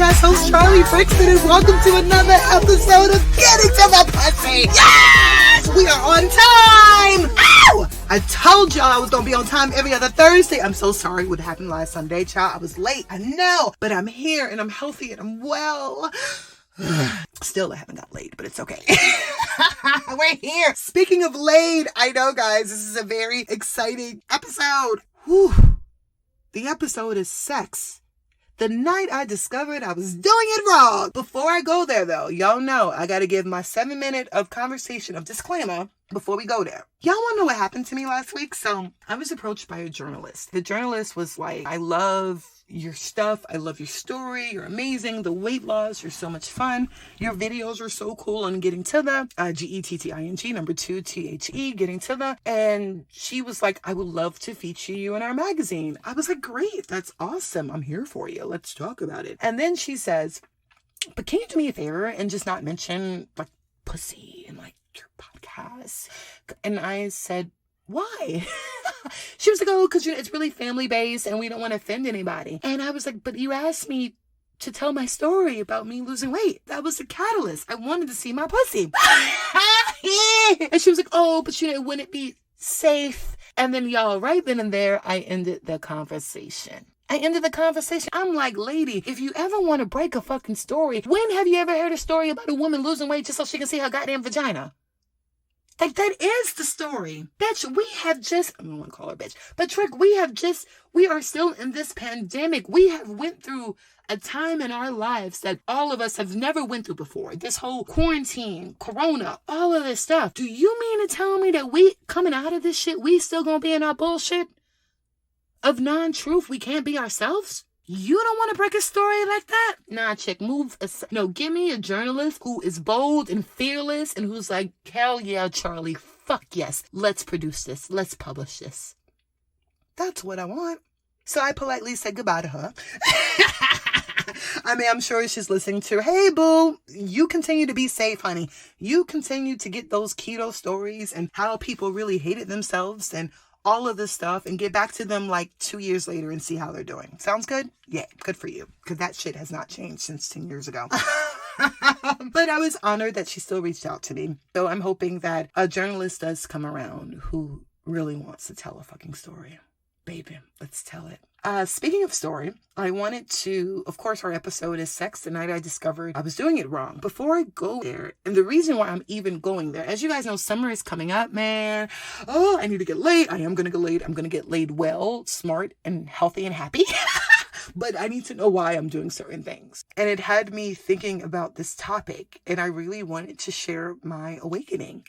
podcast host Charlie Brixton, and welcome to another episode of Getting to the Pussy. Yes! We are on time! Ow! I told y'all I was going to be on time every other Thursday. I'm so sorry what happened last Sunday, child. I was late, I know, but I'm here and I'm healthy and I'm well. Still, I haven't got laid, but it's okay. We're here. Speaking of laid, I know, guys, this is a very exciting episode. Whew. The episode is sex. The night I discovered I was doing it wrong. Before I go there, though, y'all know I got to give my 7-minute of conversation of disclaimer before we go there. Y'all want to know what happened to me last week? So I was approached by a journalist. The journalist was like, I love your stuff. I love your story. You're amazing. The weight loss, you're so much fun. Your videos are so cool on getting to the GETTING, number 2 THE, getting to the. And she was like, I would love to feature you in our magazine. I was like, great. That's awesome. I'm here for you. Let's talk about it. And then she says, but can you do me a favor and just not mention like pussy and like your podcast? And I said, why? She was like, oh, because it's really family based and we don't want to offend anybody. And I was like, but you asked me to tell my story about me losing weight. That was the catalyst. I wanted to see my pussy. And she was like, oh, but wouldn't it be safe? And then y'all, right then and there, I ended the conversation. I'm like, lady, if you ever want to break a fucking story, when have you ever heard a story about a woman losing weight just so she can see her goddamn vagina? Like, that is the story. Bitch, I don't want to call her bitch, but Trick, we are still in this pandemic. We have went through a time in our lives that all of us have never went through before. This whole quarantine, corona, all of this stuff. Do you mean to tell me that we, coming out of this shit, we still gonna be in our bullshit of non-truth? We can't be ourselves? You don't want to break a story like that? Nah, chick, move aside. No, give me a journalist who is bold and fearless and who's like, hell yeah, Charlie, fuck yes. Let's produce this. Let's publish this. That's what I want. So I politely said goodbye to her. I mean, I'm sure she's listening to, hey, boo, you continue to be safe, honey. You continue to get those keto stories and how people really hated themselves and all of this stuff and get back to them like 2 years later and see how they're doing. Sounds good? Yeah, good for you. Because that shit has not changed since 10 years ago. But I was honored that she still reached out to me. So I'm hoping that a journalist does come around who really wants to tell a fucking story. Baby, let's tell it. Speaking of story, I wanted to, of course, our episode is sex. The night I discovered I was doing it wrong. Before I go there, and the reason why I'm even going there, as you guys know, summer is coming up, man. Oh, I need to get laid. I am going to get laid. I'm going to get laid well, smart, and healthy and happy. But I need to know why I'm doing certain things. And it had me thinking about this topic, and I really wanted to share my awakening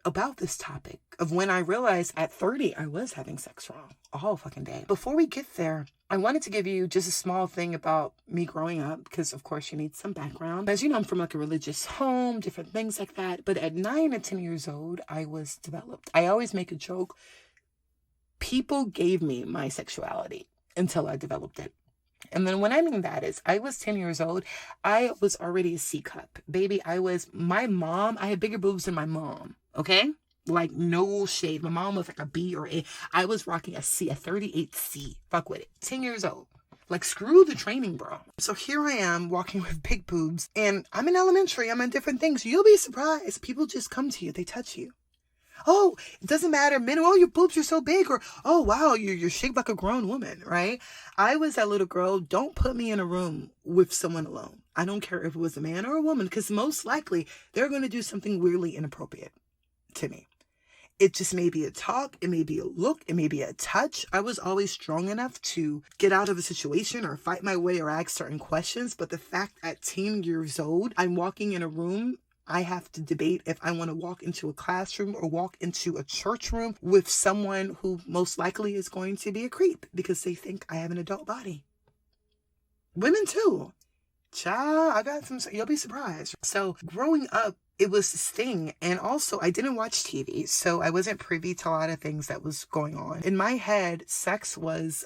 about this topic of when I realized at 30 I was having sex wrong all fucking day. Before we get there, I wanted to give you just a small thing about me growing up because, of course, you need some background. As you know, I'm from like a religious home, different things like that. But at 9 and 10 years old, I was developed. I always make a joke. People gave me my sexuality until I developed it. And then what I mean that is I was 10 years old. I was already a C cup. Baby, I had bigger boobs than my mom. Okay? Like, no shade. My mom was like a B or A. I was rocking a C, a 38C. Fuck with it. 10 years old. Like, screw the training, bro. So here I am walking with big boobs. And I'm in elementary. I'm in different things. You'll be surprised. People just come to you. They touch you. Oh, it doesn't matter. Men, oh, your boobs are so big. Or, oh, wow, you're shaped like a grown woman, right? I was that little girl. Don't put me in a room with someone alone. I don't care if it was a man or a woman. Because most likely, they're going to do something weirdly inappropriate to me. It just may be a talk, it may be a look, it may be a touch. I was always strong enough to get out of a situation or fight my way or ask certain questions. But the fact at 10 years old, I'm walking in a room, I have to debate if I want to walk into a classroom or walk into a church room with someone who most likely is going to be a creep because they think I have an adult body. Women too. Child, I got some, you'll be surprised. So growing up, it was this thing. And also, I didn't watch TV, so I wasn't privy to a lot of things that was going on. In my head, sex was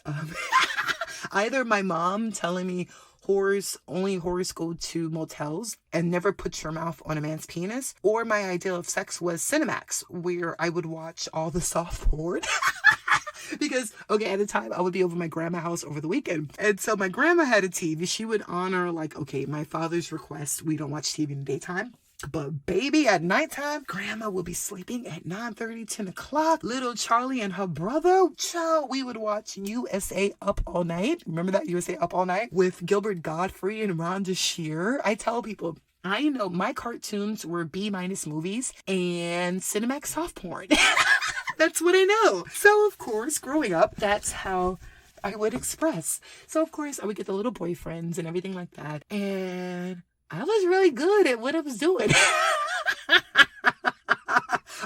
either my mom telling me only whores go to motels and never put your mouth on a man's penis, or my ideal of sex was Cinemax, where I would watch all the soft porn. Because, okay, at the time, I would be over my grandma's house over the weekend. And so my grandma had a TV. She would honor, like, okay, my father's request. We don't watch TV in the daytime. But baby, at nighttime, grandma will be sleeping at 9:30, 10 o'clock. Little Charlie and her brother, child, we would watch USA Up All Night. Remember that USA Up All Night? With Gilbert Gottfried and Rhonda Shear. I tell people, I know my cartoons were B- movies and Cinemax soft porn. That's what I know. So, of course, growing up, that's how I would express. So, of course, I would get the little boyfriends and everything like that. And I was really good at what I was doing.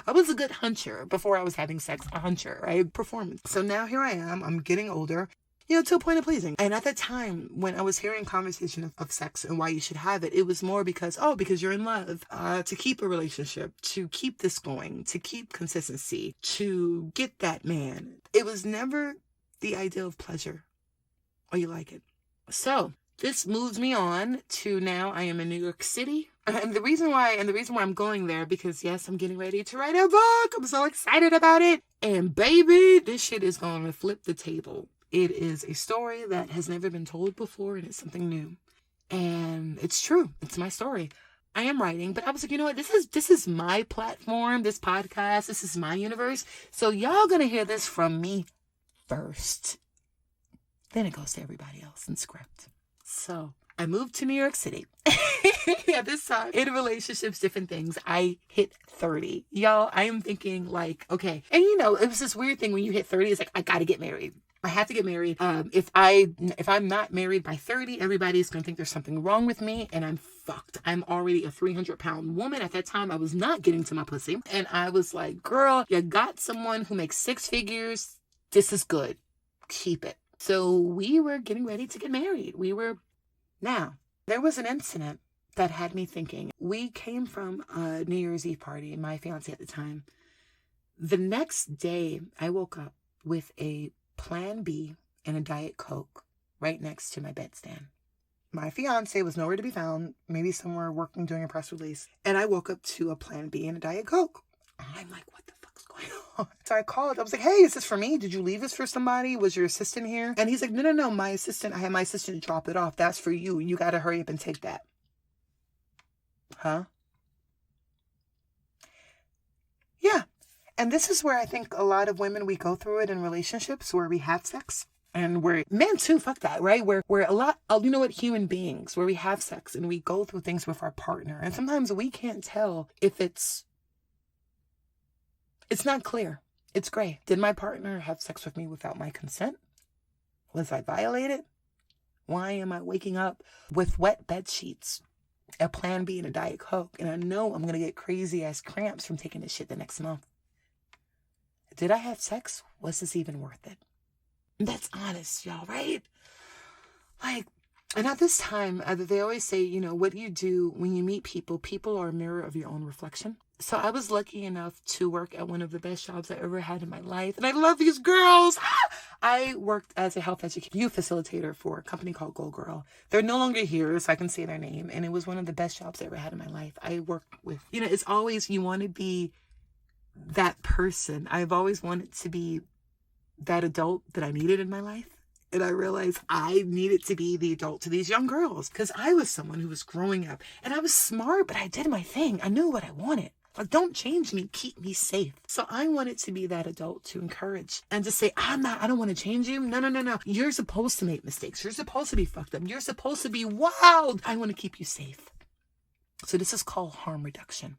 I was a good hunter before I was having sex. A hunter, right? Performance. So now here I am. I'm getting older, to a point of pleasing. And at the time when I was hearing conversation of sex and why you should have it, it was more because you're in love, to keep a relationship, to keep this going, to keep consistency, to get that man. It was never the idea of pleasure. Or you like it. So this moves me on to now I am in New York City. And the reason why I'm going there, because yes, I'm getting ready to write a book. I'm so excited about it. And baby, this shit is going to flip the table. It is a story that has never been told before, and it's something new. And it's true. It's my story. I am writing, but I was like, you know what? This is my platform, this podcast. This is my universe. So y'all gonna hear this from me first. Then it goes to everybody else in script. So I moved to New York City. At this time, in relationships, different things, I hit 30. Y'all, I am thinking like, okay. And it was this weird thing when you hit 30, it's like, I gotta get married. I have to get married. If I'm not married by 30, everybody's going to think there's something wrong with me and I'm fucked. I'm already a 300-pound woman. At that time, I was not getting to my pussy. And I was like, girl, you got someone who makes 6 figures. This is good. Keep it. So we were getting ready to get married. Now, there was an incident that had me thinking. We came from a New Year's Eve party, my fiance at the time. The next day, I woke up with a Plan B and a Diet Coke right next to my bedstand. My fiance was nowhere to be found, maybe somewhere working doing a press release. And I woke up to a Plan B and a Diet Coke. I'm like, what the fuck's going on? So I called. I was like, hey, is this for me? Did you leave this for somebody? Was your assistant here? And he's like, no, I had my assistant drop it off. That's for you. You got to hurry up and take that. Huh? Yeah. And this is where I think a lot of women, we go through it in relationships where we have sex. And where men too, fuck that, right? Where a lot, human beings, where we have sex and we go through things with our partner. And sometimes we can't tell if it's not clear. It's gray. Did my partner have sex with me without my consent? Was I violated? Why am I waking up with wet bed sheets, a Plan B and a Diet Coke? And I know I'm going to get crazy ass cramps from taking this shit the next month. Did I have sex? Was this even worth it? That's honest, y'all, right? Like, and at this time, they always say, what do you do when you meet people? People are a mirror of your own reflection. So I was lucky enough to work at one of the best jobs I ever had in my life. And I love these girls. I worked as a health educator, youth facilitator for a company called Go Girl. They're no longer here, so I can say their name. And it was one of the best jobs I ever had in my life. I worked with, it's always, you want to be that person. I've always wanted to be that adult that I needed in my life. And I realized I needed to be the adult to these young girls because I was someone who was growing up and I was smart, but I did my thing. I knew what I wanted. Like, don't change me, keep me safe. So I wanted to be that adult to encourage and to say, I don't want to change you. No. You're supposed to make mistakes. You're supposed to be fucked up. You're supposed to be wild. I want to keep you safe. So this is called harm reduction.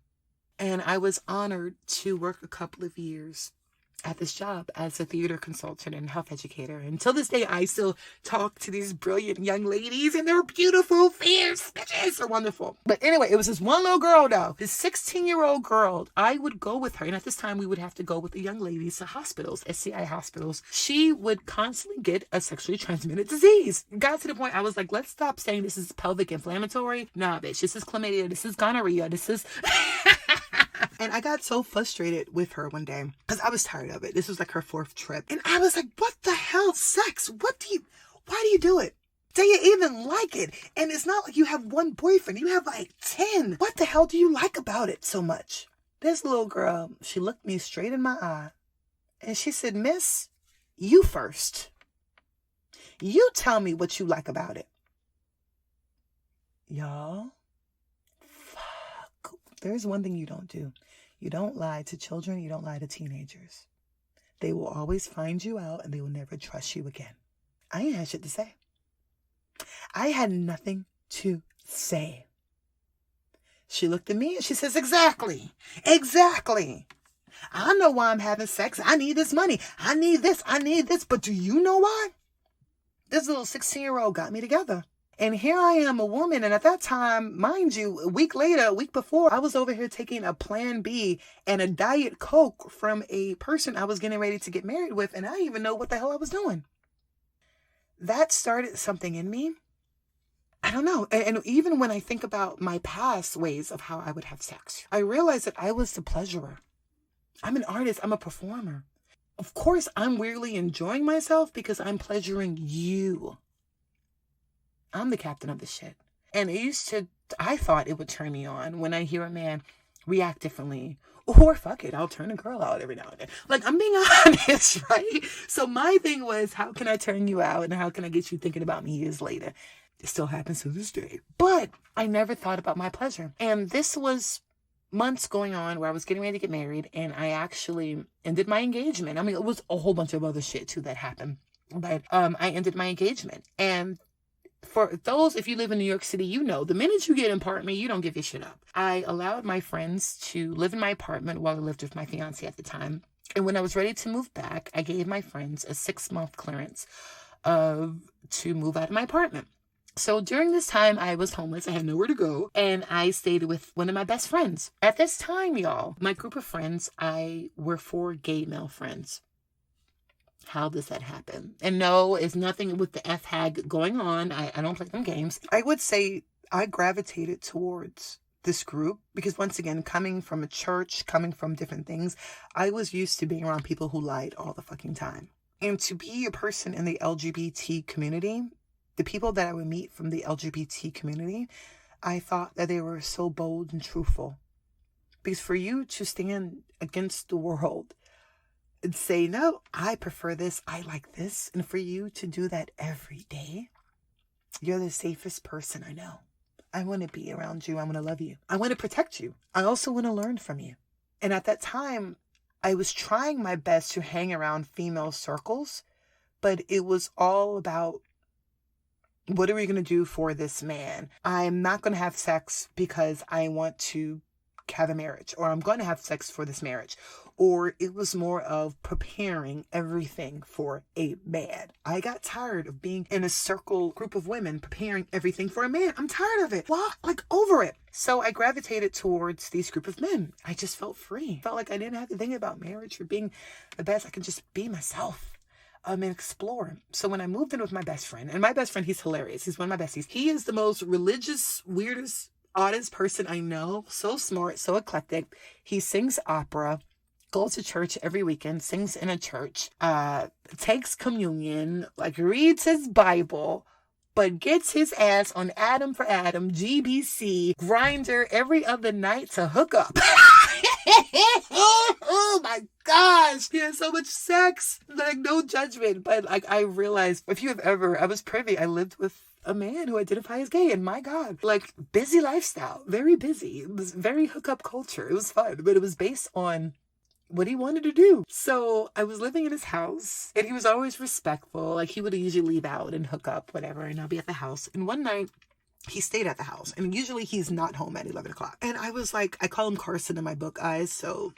And I was honored to work a couple of years at this job as a theater consultant and health educator. Until this day, I still talk to these brilliant young ladies and they're beautiful, fierce bitches. They're wonderful. But anyway, it was this one little girl though, this 16-year-old girl. I would go with her. And at this time, we would have to go with the young ladies to hospitals, SCI hospitals. She would constantly get a sexually transmitted disease. Got to the point I was like, let's stop saying this is pelvic inflammatory. Nah, bitch, this is chlamydia. This is gonorrhea. This is... And I got so frustrated with her one day because I was tired of it. This was like her 4th trip. And I was like, what the hell, sex? Why do you do it? Do you even like it? And it's not like you have one boyfriend. You have like 10. What the hell do you like about it so much? This little girl, she looked me straight in my eye and she said, Miss, You first. You tell me what you like about it. Y'all, fuck. There's one thing you don't do. You don't lie to children. You don't lie to teenagers. They will always find you out and they will never trust you again. I ain't had shit to say. I had nothing to say. She looked at me and she says, exactly. I know why I'm having sex. I need this money. I need this. But do you know why? This little 16-year-old got me together. And here I am, a woman. And at that time, mind you, a week before, I was over here taking a Plan B and a Diet Coke from a person I was getting ready to get married with. And I didn't even know what the hell I was doing. That started something in me. I don't know. And even when I think about my past ways of how I would have sex, I realized that I was the pleasurer. I'm an artist. I'm a performer. Of course, I'm weirdly enjoying myself because I'm pleasuring you. I'm the captain of the shit. And I thought it would turn me on when I hear a man react differently. Or fuck it, I'll turn a girl out every now and then. Like, I'm being honest, right? So my thing was, how can I turn you out and how can I get you thinking about me years later? It still happens to this day. But I never thought about my pleasure. And this was months going on where I was getting ready to get married and I actually ended my engagement. I mean, it was a whole bunch of other shit too that happened. But I ended my engagement. And for those, if you live in New York City, you know, the minute you get an apartment, you don't give your shit up. I allowed my friends to live in my apartment while I lived with my fiance at the time. And when I was ready to move back, I gave my friends a 6-month clearance to move out of my apartment. So during this time, I was homeless. I had nowhere to go. And I stayed with one of my best friends. At this time, y'all, my group of friends, were 4 gay male friends. How does that happen? And no, it's nothing with the F-hag going on. I don't play them games. I would say I gravitated towards this group because once again, coming from a church, coming from different things, I was used to being around people who lied all the fucking time. And to be a person in the LGBT community, the people that I would meet from the LGBT community, I thought that they were so bold and truthful. Because for you to stand against the world and say, no, I prefer this, I like this, and for you to do that every day, you're the safest person I know. I want to be around you. I want to love you. I want to protect you. I also want to learn from you. And at that time, I was trying my best to hang around female circles, but it was all about, what are we going to do for this man? I'm not going to have sex because I want to have a marriage, or I'm going to have sex for this marriage. Or it was more of preparing everything for a man. I got tired of being in a group of women preparing everything for a man. I'm tired of it. What? Like, over it. So I gravitated towards these group of men. I just felt free. Felt like I didn't have to think about marriage or being the best. I could just be myself. And explore. So when I moved in with my best friend, and my best friend, he's hilarious. He's one of my besties. He is the most religious, weirdest, oddest person I know. So smart, so eclectic. He sings opera, goes to church every weekend, sings in a church, takes communion, like reads his Bible, but gets his ass on Adam for Adam, GBC, Grinder every other night to hook up. Oh my gosh. He has so much sex. Like, no judgment. But like, I realized, I was privy. I lived with a man who identified as gay, and my God, like, busy lifestyle, very busy. It was very hookup culture. It was fun, but it was based on what he wanted to do. So I was living in his house and he was always respectful. Like, he would usually leave out and hook up, whatever, and I'll be at the house. And one night, he stayed at the house, and usually he's not home at 11 o'clock. And I was like, I call him Carson in my book, eyes, so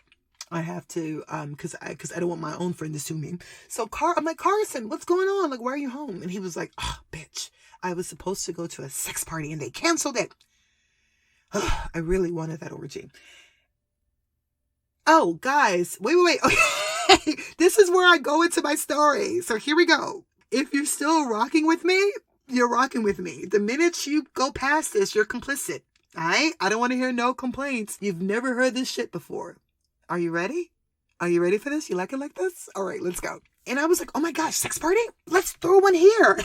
I have to, because I don't want my own friend to sue me. So I'm like, Carson, what's going on? Like, why are you home? And he was like, oh, bitch, I was supposed to go to a sex party and they canceled it. I really wanted that orgy. Oh, guys, wait. Okay. This is where I go into my story. So here we go. If you're still rocking with me, you're rocking with me. The minute you go past this, you're complicit. All right? I don't want to hear no complaints. You've never heard this shit before. Are you ready? Are you ready for this? You like it like this? All right, let's go. And I was like, oh my gosh, sex party? Let's throw one here.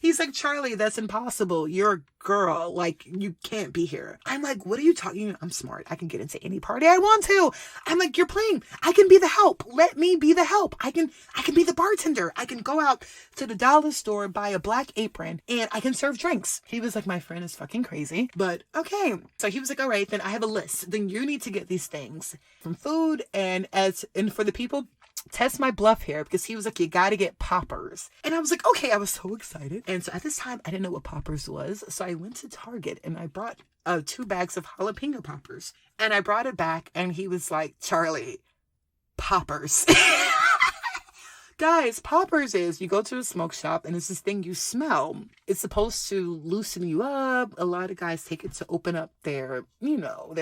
He's like, Charlie, that's impossible. You're a girl. Like, you can't be here. I'm like, what are you talking? I'm smart. I can get into any party I want to. I'm like, you're playing. I can be the help. Let me be the help. I can be the bartender. I can go out to the dollar store, buy a black apron, and I can serve drinks. He was like, my friend is fucking crazy, but okay. So he was like, all right, then I have a list. Then you need to get these things from food and for the people, test my bluff here, because he was like, you gotta get poppers. And I was like, okay. I was so excited. And so at this time, I didn't know what poppers was. So I went to Target and I brought 2 bags of jalapeno poppers. And I brought it back and he was like, Charlie, poppers. Guys, poppers is you go to a smoke shop and it's this thing you smell. It's supposed to loosen you up. A lot of guys take it to open up their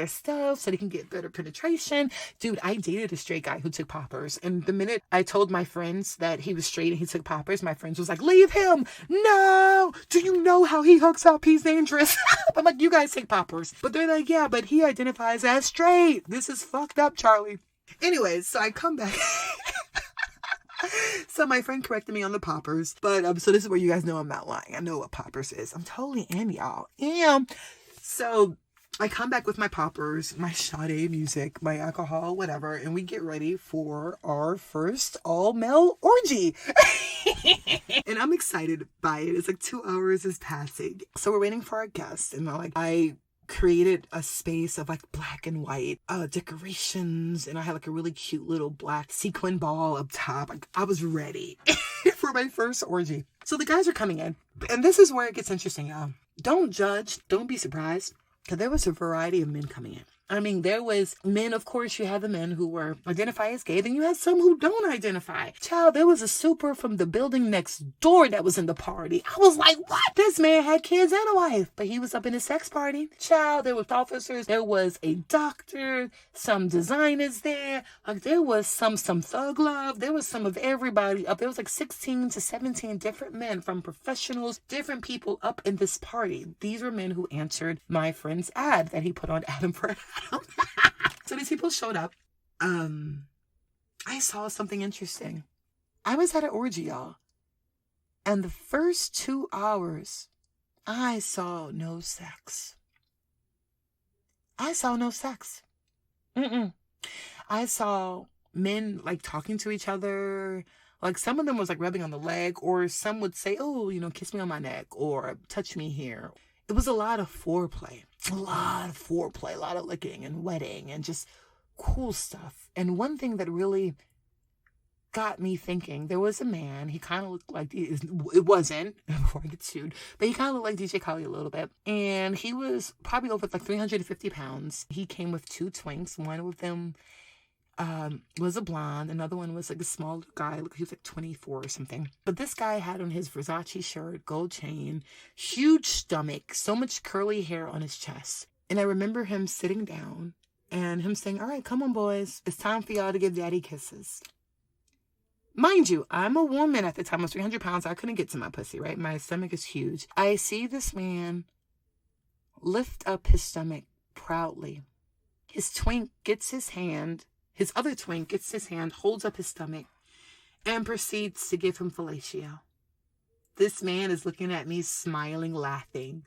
stuff so they can get better penetration. Dude, I dated a straight guy who took poppers. And the minute I told my friends that he was straight and he took poppers, my friends was like, leave him. No. Do you know how he hooks up? He's dangerous. I'm like, you guys take poppers. But they're like, yeah, but he identifies as straight. This is fucked up, Charlie. Anyways, so I come back. So my friend corrected me on the poppers, but so this is where you guys know I'm not lying. I know what poppers is. I'm totally in, y'all. And so I come back with my poppers, my Sade music, my alcohol, whatever, and we get ready for our first all-male orgy. And I'm excited by it. It's like 2 hours is passing. So we're waiting for our guests, and I created a space of like black and white decorations, and I had like a really cute little black sequin ball up top. Like, I was ready for my first orgy. So the guys are coming in, and this is where it gets interesting, y'all. Don't judge, don't be surprised, because there was a variety of men coming in. I mean, there was men, of course, you had the men who were identify as gay, then you had some who don't identify. Child, there was a super from the building next door that was in the party. I was like, what? This man had kids and a wife, but he was up in his sex party. Child, there was officers, there was a doctor, some designers there, like there was some thug love, there was some of everybody up. There was like 16 to 17 different men, from professionals, different people up in this party. These were men who answered my friend's ad that he put on Adam for Adam. So these people showed up. I saw something interesting. I was at an orgy, y'all. And the first 2 hours, I saw no sex. I saw no sex. I saw men like talking to each other. Like some of them was like rubbing on the leg, or some would say, oh, kiss me on my neck or touch me here. It was a lot of foreplay. A lot of licking and wetting and just cool stuff. And one thing that really got me thinking, there was a man, he kind of looked like, it wasn't, before I get sued, but he kind of looked like DJ Khaled a little bit. And he was probably over like 350 pounds. He came with 2 twinks. One of them was a blonde. Another one was like a smaller guy. Look, he was like 24 or something. But this guy had on his Versace shirt, gold chain, huge stomach, so much curly hair on his chest. And I remember him sitting down and him saying, all right, come on, boys. It's time for y'all to give daddy kisses. Mind you, I'm a woman at the time. I was 300 pounds. I couldn't get to my pussy, right? My stomach is huge. I see this man lift up his stomach proudly. His twink gets his hand. His other twink gets his hand, holds up his stomach, and proceeds to give him fellatio. This man is looking at me, smiling, laughing,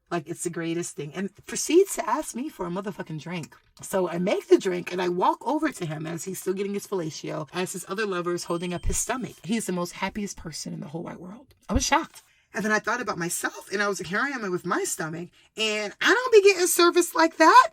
like it's the greatest thing, and proceeds to ask me for a motherfucking drink. So I make the drink, and I walk over to him as he's still getting his fellatio, as his other lover is holding up his stomach. He's the most happiest person in the whole wide world. I was shocked. And then I thought about myself, and I was like, here I am with my stomach, and I don't be getting service like that.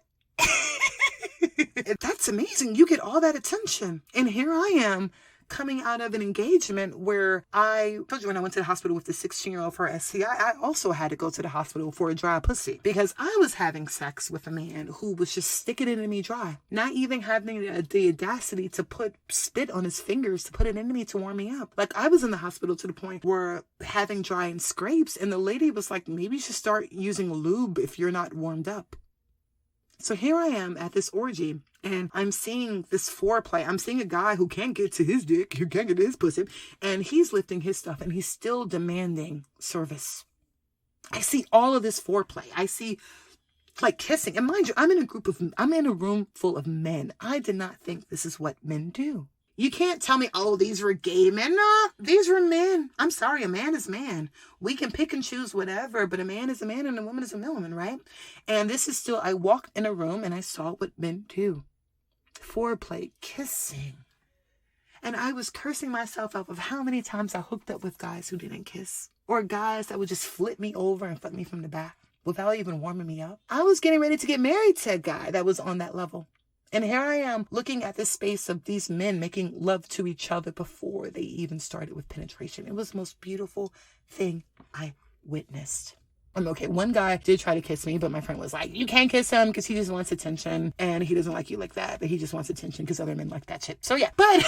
That's amazing. You get all that attention. And here I am coming out of an engagement where I told you when I went to the hospital with the 16-year-old for STI, I also had to go to the hospital for a dry pussy because I was having sex with a man who was just sticking it in me dry, not even having the audacity to put spit on his fingers to put it into me to warm me up. Like I was in the hospital to the point where having dry and scrapes, and the lady was like, maybe you should start using lube if you're not warmed up. So here I am at this orgy, and I'm seeing this foreplay. I'm seeing a guy who can't get to his dick, who can't get to his pussy, and he's lifting his stuff, and he's still demanding service. I see all of this foreplay. I see, like, kissing. And mind you, I'm in a room full of men. I did not think this is what men do. You can't tell me, oh, these were gay men. No, these were men. I'm sorry, a man is man. We can pick and choose whatever, but a man is a man and a woman is a woman, right? And this is still, I walked in a room and I saw what men do. Foreplay, kissing. And I was cursing myself out of how many times I hooked up with guys who didn't kiss. Or guys that would just flip me over and fuck me from the back without even warming me up. I was getting ready to get married to a guy that was on that level. And here I am looking at this space of these men making love to each other before they even started with penetration. It was the most beautiful thing I witnessed. Okay, one guy did try to kiss me, but my friend was like, you can't kiss him because he just wants attention and he doesn't like you like that, but he just wants attention because other men like that shit. So yeah, but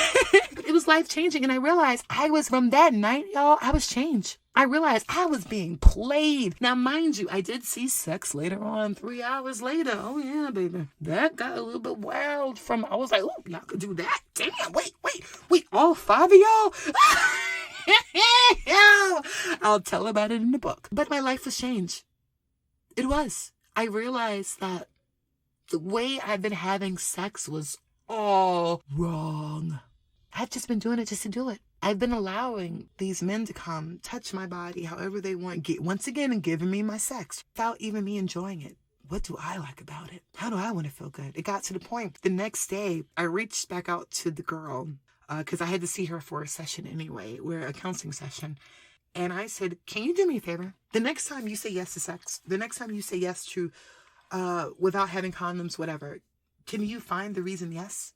it was life-changing. And I realized from that night, y'all, I was changed. I realized I was being played. Now, mind you, I did see sex later on, 3 hours later. Oh yeah, baby. That got a little bit wild I was like, oh, y'all could do that? Damn, wait, all 5 of y'all? I'll tell about it in the book. But my life was changed. It was. I realized that the way I've been having sex was all wrong. I've just been doing it just to do it. I've been allowing these men to come touch my body however they want, once again, and giving me my sex without even me enjoying it. What do I like about it? How do I want to feel good? It got to the point, the next day, I reached back out to the girl because I had to see her for a session anyway, a counseling session. And I said, can you do me a favor? The next time you say yes to sex, the next time you say yes to without having condoms, whatever, can you find the reason yes?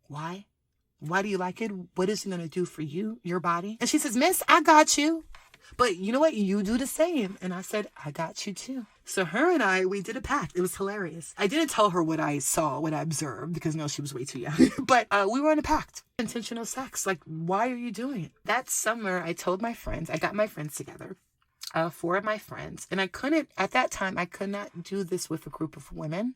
Why? Why do you like it? What is it going to do for you, your body? And she says, miss, I got you. But you know what? You do the same. And I said, I got you too. So her and we did a pact. It was hilarious. I didn't tell her what I saw, what I observed, because no, she was way too young. But we were in a pact. Intentional sex. Like, why are you doing it? That summer, I told my friends, I got my friends together, 4 of my friends. And at that time, I could not do this with a group of women.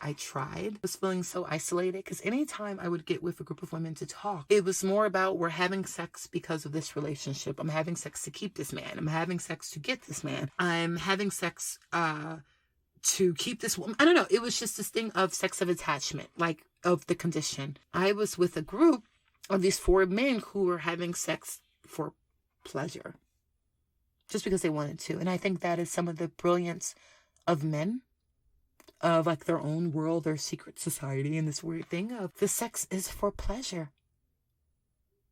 I tried. I was feeling so isolated because anytime I would get with a group of women to talk, it was more about we're having sex because of this relationship. I'm having sex to keep this man. I'm having sex to get this man. I'm having sex to keep this woman. I don't know. It was just this thing of sex of attachment, like of the condition. I was with a group of these 4 men who were having sex for pleasure just because they wanted to. And I think that is some of the brilliance of men, of like their own world, their secret society, and this weird thing of the sex is for pleasure.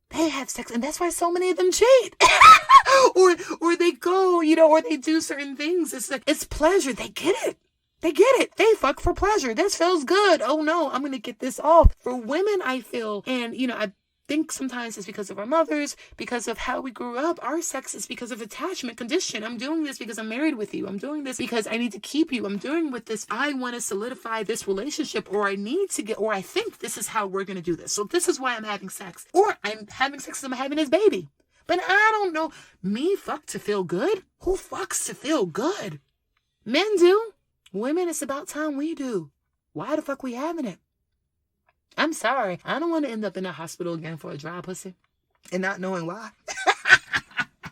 They have sex, and that's why so many of them cheat. or they go, or they do certain things. It's like, it's pleasure. They get it. They fuck for pleasure. This feels good. Oh no, I'm going to get this off. For women, I feel, and I think sometimes it's because of our mothers, because of how we grew up. Our sex is because of attachment condition. I'm doing this because I'm married with you. I'm doing this because I need to keep you. I'm doing with this. I want to solidify this relationship, or I think this is how we're going to do this. So this is why I'm having sex, or I'm having sex because I'm having this baby. But I don't know. Me fuck to feel good? Who fucks to feel good? Men do. Women, it's about time we do. Why the fuck we having it? I'm sorry. I don't want to end up in a hospital again for a dry pussy and not knowing why.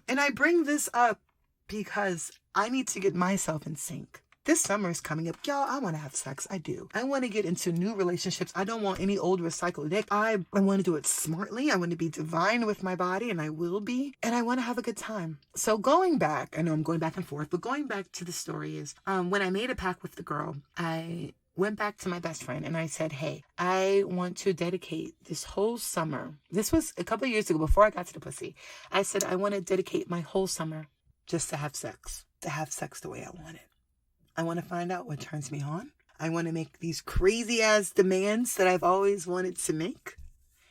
And I bring this up because I need to get myself in sync. This summer is coming up. Y'all, I want to have sex. I do. I want to get into new relationships. I don't want any old recycled dick. I want to do it smartly. I want to be divine with my body, and I will be. And I want to have a good time. So going back, I know I'm going back and forth, but going back to the story is when I made a pact with the girl, I went back to my best friend and I said, hey, I want to dedicate this whole summer. This was a couple of years ago before I got to the pussy. I said, I want to dedicate my whole summer just to have sex the way I want it. I want to find out what turns me on. I want to make these crazy ass demands that I've always wanted to make.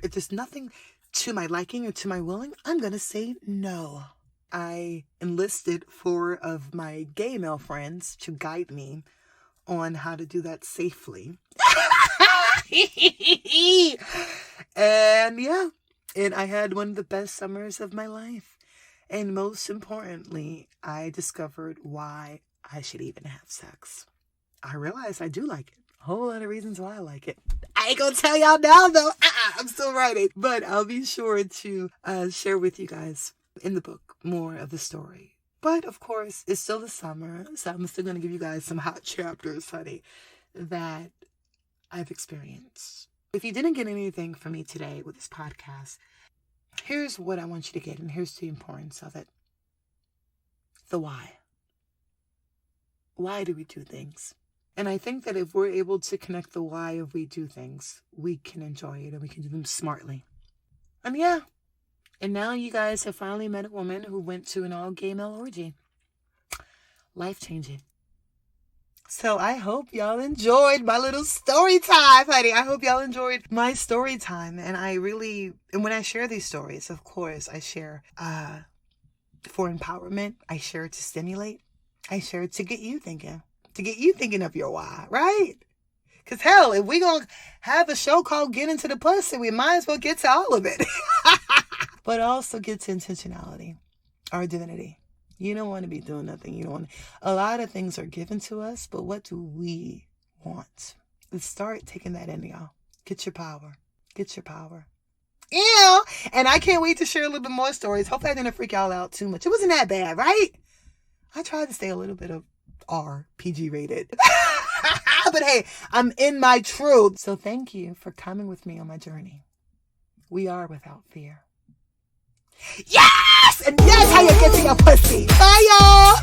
If there's nothing to my liking or to my willing, I'm going to say no. I enlisted 4 of my gay male friends to guide me on how to do that safely. And yeah, and I had one of the best summers of my life. And most importantly, I discovered why I should even have sex. I realized I do like it. A whole lot of reasons why I like it. I ain't gonna tell y'all now though. I'm still writing. But I'll be sure to share with you guys in the book more of the story. But, of course, it's still the summer, so I'm still going to give you guys some hot chapters, honey, that I've experienced. If you didn't get anything from me today with this podcast, here's what I want you to get, and here's the importance of it. The why. Why do we do things? And I think that if we're able to connect the why of we do things, we can enjoy it and we can do them smartly. And yeah. And now you guys have finally met a woman who went to an all-gay male orgy. Life-changing. So I hope y'all enjoyed my little story time, honey. I hope y'all enjoyed my story time. And when I share these stories, of course, I share for empowerment. I share it to stimulate. I share it to get you thinking. To get you thinking of your why, right? Because hell, if we gonna have a show called Get Into the Pussy, we might as well get to all of it. But also get to intentionality, our divinity. You don't want to be doing nothing. A lot of things are given to us, but what do we want? Let's start taking that in, y'all. Get your power. Get your power. Yeah. And I can't wait to share a little bit more stories. Hopefully I didn't freak y'all out too much. It wasn't that bad, right? I tried to stay a little bit of PG rated. But hey, I'm in my truth. So thank you for coming with me on my journey. We are without fear. Yes! And that's how you get to your pussy. Bye, y'all.